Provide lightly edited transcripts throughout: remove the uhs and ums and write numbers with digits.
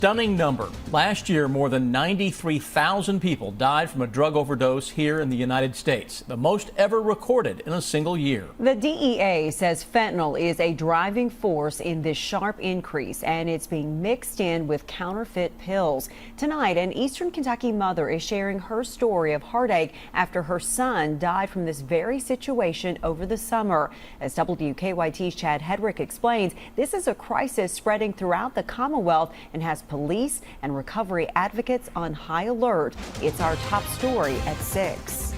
Stunning number. Last year, more than 93,000 people died from a drug overdose here in the United States, the most ever recorded in a single year. The DEA says fentanyl is a driving force in this sharp increase, and it's being mixed in with counterfeit pills. Tonight, an Eastern Kentucky mother is sharing her story of heartache after her son died from this very situation over the summer. As WKYT's Chad Hedrick explains, this is a crisis spreading throughout the Commonwealth and has police and recovery advocates on high alert. It's our top story at 6.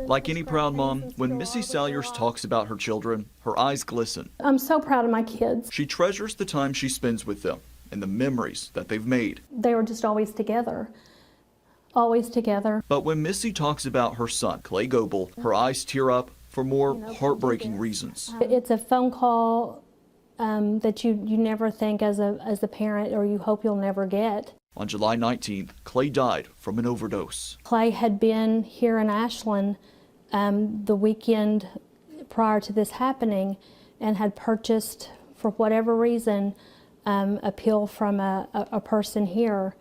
Like any proud mom, when Missy Salyers talks about her children, her eyes glisten. I'm so proud of my kids. She treasures the time she spends with them and the memories that they've made. They were just always together. Always together. But when Missy talks about her son, Clay Goebel, her eyes tear up for more heartbreaking reasons. It's a phone call that you never think as a parent, or you hope you'll never get. On July 19th, Clay died from an overdose. Clay had been here in Ashland the weekend prior to this happening and had purchased, for whatever reason, a pill from a person here,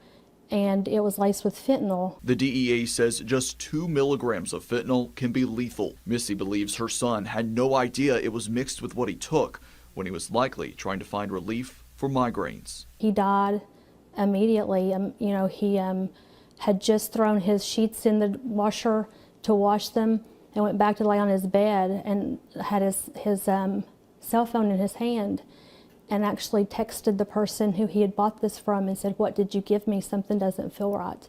and it was laced with fentanyl. The DEA says just 2 milligrams of fentanyl can be lethal. Missy believes her son had no idea it was mixed with what he took when he was likely trying to find relief for migraines. He died immediately. He had just thrown his sheets in the washer to wash them and went back to lay on his bed and had his cell phone in his hand and actually texted the person who he had bought this from and said, "What did you give me? Something doesn't feel right."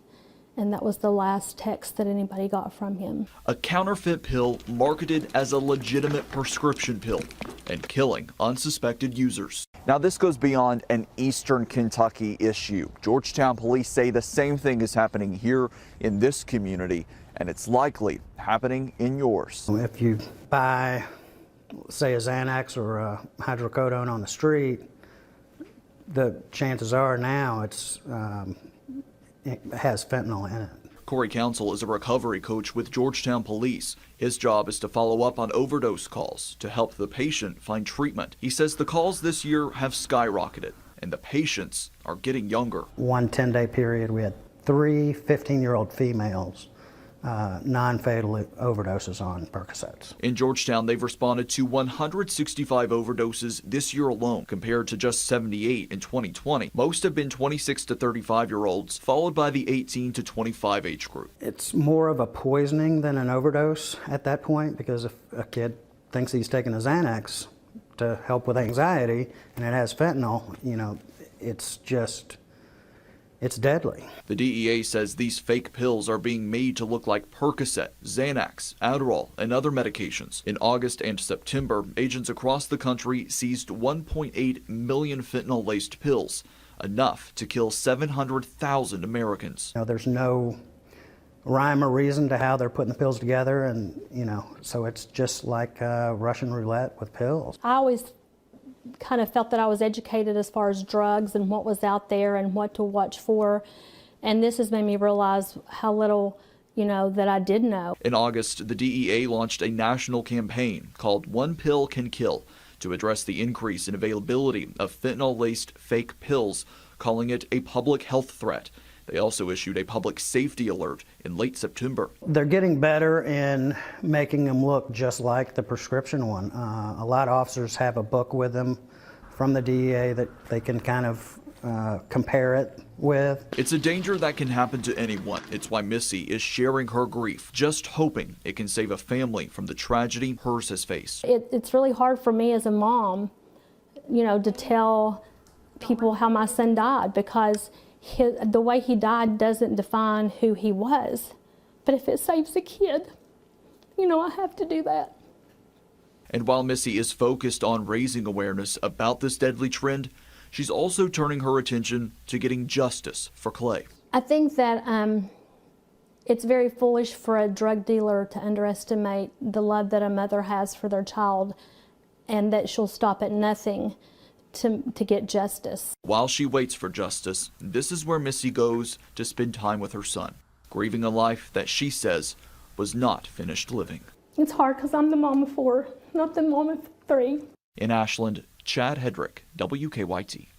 And that was the last text that anybody got from him. A counterfeit pill marketed as a legitimate prescription pill and killing unsuspected users. Now, this goes beyond an Eastern Kentucky issue. Georgetown police say the same thing is happening here in this community, and it's likely happening in yours. If you buy, say, a Xanax or a hydrocodone on the street, the chances are now it has fentanyl in it. Corey Council is a recovery coach with Georgetown Police. His job is to follow up on overdose calls to help the patient find treatment. He says the calls this year have skyrocketed and the patients are getting younger. One 10-day period, we had 3 15-year-old females, non-fatal overdoses on Percocets. In Georgetown, they've responded to 165 overdoses this year alone, compared to just 78 in 2020. Most have been 26 to 35-year-olds, followed by the 18 to 25 age group. It's more of a poisoning than an overdose at that point, because if a kid thinks he's taking a Xanax to help with anxiety and it has fentanyl, it's deadly. The DEA says these fake pills are being made to look like Percocet, Xanax, Adderall, and other medications. In August and September, agents across the country seized 1.8 million fentanyl-laced pills, enough to kill 700,000 Americans. There's no rhyme or reason to how they're putting the pills together, and so it's just like Russian roulette with pills. I always kind of felt that I was educated as far as drugs and what was out there and what to watch for. And this has made me realize how little, that I did know. In August, the DEA launched a national campaign called One Pill Can Kill to address the increase in availability of fentanyl-laced fake pills, calling it a public health threat. They also issued a public safety alert in late September. They're getting better in making them look just like the prescription one. A lot of officers have a book with them from the DEA that they can kind of compare it with. It's a danger that can happen to anyone. It's why Missy is sharing her grief, just hoping it can save a family from the tragedy hers has faced. It's really hard for me as a mom, to tell people how my son died, because the way he died doesn't define who he was. But if it saves a kid, I have to do that. And while Missy is focused on raising awareness about this deadly trend, she's also turning her attention to getting justice for Clay. I think that it's very foolish for a drug dealer to underestimate the love that a mother has for their child, and that she'll stop at nothing to get justice. While she waits for justice, this is where Missy goes to spend time with her son, grieving a life that she says was not finished living. It's hard because I'm the mom of 4, not the mom of 3. In Ashland, Chad Hedrick, WKYT.